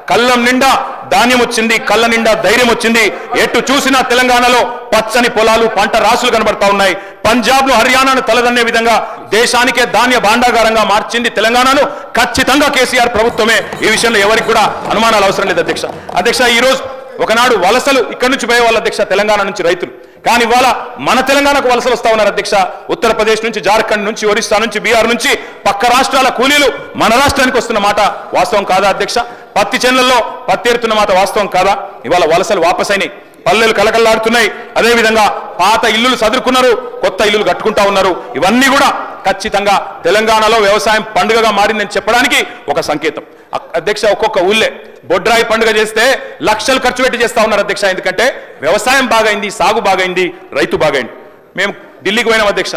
కళ్ళం నిండా ధాన్యం వచ్చింది, కళ్ళ నిండా ధైర్యం వచ్చింది. ఎటు చూసినా తెలంగాణలో పచ్చని పొలాలు, పంట రాసులు కనబడతా ఉన్నాయి. పంజాబ్ ను, హర్యానాను తలదన్నే విధంగా దేశానికే ధాన్య భాండాగారంగా మార్చింది తెలంగాణను ఖచ్చితంగా కేసీఆర్ ప్రభుత్వమే. ఈ విషయంలో ఎవరికి కూడా అనుమానాలు అవసరం లేదు అధ్యక్ష. ఈ రోజు ఒకనాడు వలసలు ఇక్కడి నుంచి పోయే వాళ్ళ అధ్యక్ష తెలంగాణ నుంచి రైతులు, కానీ ఇవాళ మన తెలంగాణకు వలసలు వస్తా ఉన్నారు అధ్యక్ష. ఉత్తరప్రదేశ్ నుంచి, జార్ఖండ్ నుంచి, ఒరిస్సా నుంచి, బీహార్ నుంచి పక్క రాష్ట్రాల కూలీలు మన రాష్ట్రానికి వస్తున్న మాట వాస్తవం కాదా అధ్యక్ష? పత్తి చేనులలో పత్తి ఏరుతున్న మాట వాస్తవం కాదా? ఇవాళ వలసలు వాపసైనాయి, పల్లెలు కలకల్లాడుతున్నాయి. అదేవిధంగా పాత ఇల్లులు సదురుకున్నారు, కొత్త ఇల్లులు కట్టుకుంటా ఉన్నారు. ఇవన్నీ కూడా ఖచ్చితంగా తెలంగాణలో వ్యవసాయం పండుగగా మారిందని చెప్పడానికి ఒక సంకేతం అధ్యక్ష. ఒక్కొక్క ఊళ్ళే బొడ్రాయి పండుగ చేస్తే లక్షలు ఖర్చు పెట్టి చేస్తా ఉన్నారు అధ్యక్ష. ఎందుకంటే వ్యవసాయం బాగైంది, సాగు బాగైంది, రైతు బాగైంది. మేము ఢిల్లీకి పోయినాం అధ్యక్ష,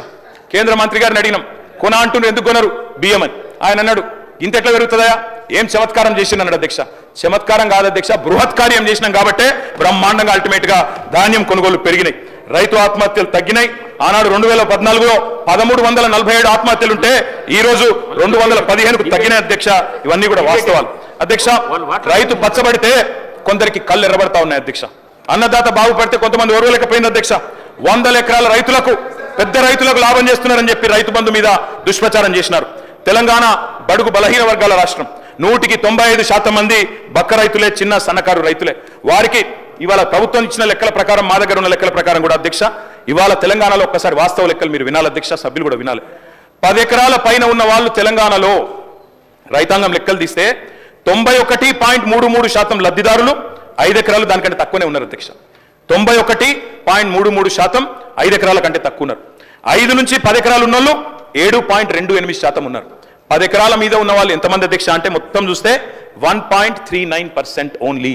కేంద్ర మంత్రి గారిని అడిగినాం, కొన అంటున్నారు, ఎందుకు కొనరు బియ్యం అని. ఆయన అన్నాడు, ఇంత ఎట్లా పెరుగుతుందా, ఏం చమత్కారం చేసిందన్నాడు అధ్యక్ష. చమత్కారం కాదు అధ్యక్ష, బృహత్కార్యం చేసినాం కాబట్టే బ్రహ్మాండంగా అల్టిమేట్ గా ధాన్యం కొనుగోలు పెరిగినాయి, రైతు ఆత్మహత్యలు తగ్గినాయి. ఆనాడు 2014లో 1347 ఆత్మహత్యలుంటే ఈ రోజు 215కు తగ్గినాయి అధ్యక్ష. ఇవన్నీ కూడా వాస్తవాలు అధ్యక్ష. రైతు పచ్చబడితే కొందరికి కళ్ళు ఎర్రబడతా ఉన్నాయి అధ్యక్ష. అన్నదాత బాగుపడితే కొంతమంది ఓర్వలేకపోయింది అధ్యక్ష. 100 ఎకరాల రైతులకు, పెద్ద రైతులకు లాభం చేస్తున్నారని చెప్పి రైతు బంధు మీద దుష్ప్రచారం చేసినారు. తెలంగాణ బడుగు బలహీన వర్గాల రాష్ట్రం. 100కి 95% మంది బక్క రైతులే, చిన్న సన్నకారు రైతులే. వారికి ఇవాళ ప్రభుత్వం ఇచ్చిన లెక్కల ప్రకారం, మా దగ్గర ఉన్న లెక్కల ప్రకారం కూడా అధ్యక్ష, ఇవాళ తెలంగాణలో ఒక్కసారి వాస్తవ లెక్కలు మీరు వినాలి అధ్యక్ష, సభ్యులు కూడా వినాలి. 10 ఎకరాల పైన ఉన్న వాళ్ళు తెలంగాణలో రైతాంగం లెక్కలు తీస్తే 91.33% లబ్ధిదారులు 5 ఎకరాలు దానికంటే తక్కువనే ఉన్నారు అధ్యక్ష. 91.33% 5 ఎకరాల కంటే తక్కువ ఉన్నారు. 5 నుంచి 10 ఎకరాలు ఉన్న వాళ్ళు 7.28% ఉన్నారు. 10 ఎకరాల మీద ఉన్న వాళ్ళు ఎంతమంది అధ్యక్ష అంటే మొత్తం చూస్తే 1.39% ఓన్లీ,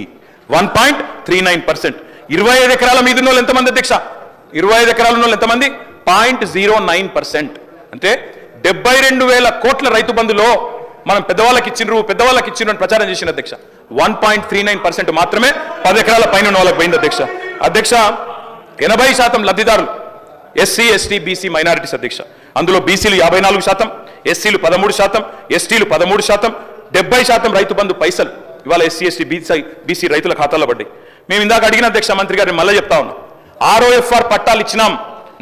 1.39%. 25 ఎకరాల మీద ఉన్న వాళ్ళు ఎంతమంది అధ్యక్ష? 25 ఎకరాలు ఉన్న వాళ్ళు ఎంతమంది? 0.09%. అంటే 72,000 కోట్ల రైతు బంధులో మనం పెద్దవాళ్ళకి ఇచ్చిండ్రు అని ప్రచారం చేసిన అధ్యక్ష. 1.39% మాత్రమే 10 ఎకరాల పైన ఉన్న వాళ్ళకి పోయింది అధ్యక్ష. 80% లబ్ధిదారులు ఎస్సీ, ఎస్టీ, బీసీ, మైనారిటీస్ అధ్యక్ష. అందులో బీసీలు 54%, ఎస్సీలు 13%, ఎస్టీలు 13%, 70% రైతు బంధు పైసలు ఇవాళ ఎస్సీ, ఎస్టీ, బీసీ రైతుల ఖాతాలో పడ్డాయి. మేము ఇందాక అడిగిన అధ్యక్ష మంత్రి గారిని మళ్ళీ చెప్తా ఉన్నాం, ROFR పట్టాలు ఇచ్చినాం,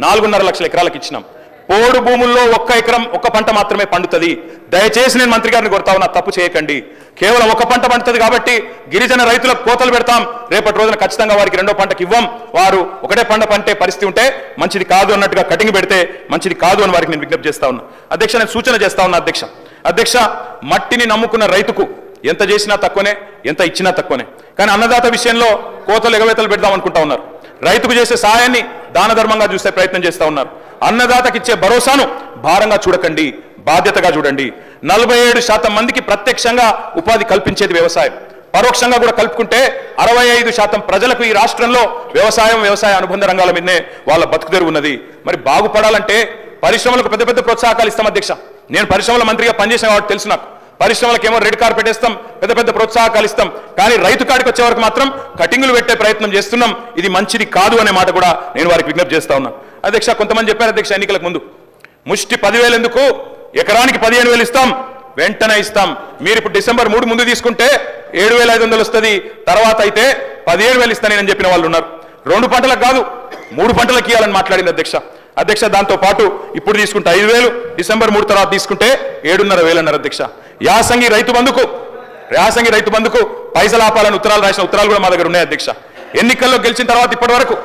4.5 లక్షల ఎకరాలకు ఇచ్చినాం. పోడు భూముల్లో 1 ఎకరం 1 పంట మాత్రమే పండుతుంది. దయచేసి నేను మంత్రి గారిని కోరుతా ఉన్నా, తప్పు చేయకండి. కేవలం 1 పంట పండుతుంది కాబట్టి గిరిజన రైతులకు కోతలు పెడతాం, రేపటి రోజున ఖచ్చితంగా వారికి 2వ పంటకి ఇవ్వం, వారు 1 పంట పంటే పరిస్థితి ఉంటే మంచిది కాదు అన్నట్టుగా కటింగ్ పెడితే మంచిది కాదు అని వారికి నేను విజ్ఞప్తి చేస్తా ఉన్నా అధ్యక్ష. నేను సూచన చేస్తా ఉన్నా అధ్యక్ష, మట్టిని నమ్ముకున్న రైతుకు ఎంత చేసినా తక్కువనే, ఎంత ఇచ్చినా తక్కువనే. కానీ అన్నదాత విషయంలో కోతలు ఎగవేతలు పెడదాం అనుకుంటా ఉన్నారు. రైతుకు చేసే సహాయాన్ని దాన ధర్మంగా చూసే ప్రయత్నం చేస్తా ఉన్నారు. అన్నదాతకి ఇచ్చే భరోసాను భారంగా చూడకండి, బాధ్యతగా చూడండి. 47% మందికి ప్రత్యక్షంగా ఉపాధి కల్పించేది వ్యవసాయం, పరోక్షంగా కూడా కలుపుకుంటే 65% ప్రజలకు ఈ రాష్ట్రంలో వ్యవసాయ అనుబంధ రంగాల మీదనే వాళ్ళ బతుకుదెరువు ఉన్నది. మరి బాగుపడాలంటే పరిశ్రమలకు పెద్ద పెద్ద ప్రోత్సాహకాలు ఇస్తాం అధ్యక్ష. నేను పరిశ్రమల మంత్రిగా పనిచేసిన కాబట్టి తెలుసు నాకు. పరిశ్రమలకేమో రెడ్ కార్పెట్ ఇస్తాం, పెద్ద పెద్ద ప్రోత్సాహకాలు ఇస్తాం, కానీ రైతు కాడికి వచ్చే వరకు మాత్రం కటింగులు పెట్టే ప్రయత్నం చేస్తున్నాం. ఇది మంచిది కాదు అనే మాట కూడా నేను వారికి విజ్ఞప్తి చేస్తా ఉన్నా అధ్యక్ష. కొంతమంది చెప్పారు అధ్యక్ష ఎన్నికలకు ముందు, ముష్టి 10,000 ఎందుకు, ఎకరానికి 15,000 ఇస్తాం, వెంటనే ఇస్తాం. మీరు ఇప్పుడు డిసెంబర్ 3 ముందు తీసుకుంటే 7,500 వస్తుంది, తర్వాత అయితే 17,000 ఇస్తానని చెప్పిన వాళ్ళు ఉన్నారు. 2 పంటలకు కాదు 3 పంటలకు ఇవ్వాలని మాట్లాడింది అధ్యక్ష. దాంతో పాటు ఇప్పుడు తీసుకుంటే 5,000, డిసెంబర్ 3 తర్వాత తీసుకుంటే 7,500 అన్నారు అధ్యక్ష. యాసంగి రైతు బంధుకు పైసలు ఆపాలని ఉత్తరాలు రాసిన ఉత్తరాలు కూడా మా దగ్గర ఉన్నాయి అధ్యక్ష. ఎన్నికల్లో గెలిచిన తర్వాత ఇప్పటి వరకు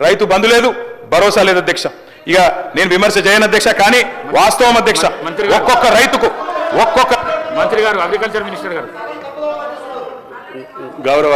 రైతు బంధు లేదు, భరోసా లేదు అధ్యక్ష. ఇక నేను విమర్శ చేయను అధ్యక్ష, కానీ వాస్తవం అధ్యక్ష, ఒక్కొక్క రైతుకు మంత్రి గారు, అగ్రికల్చర్ మినిస్టర్ గారు, గౌరవ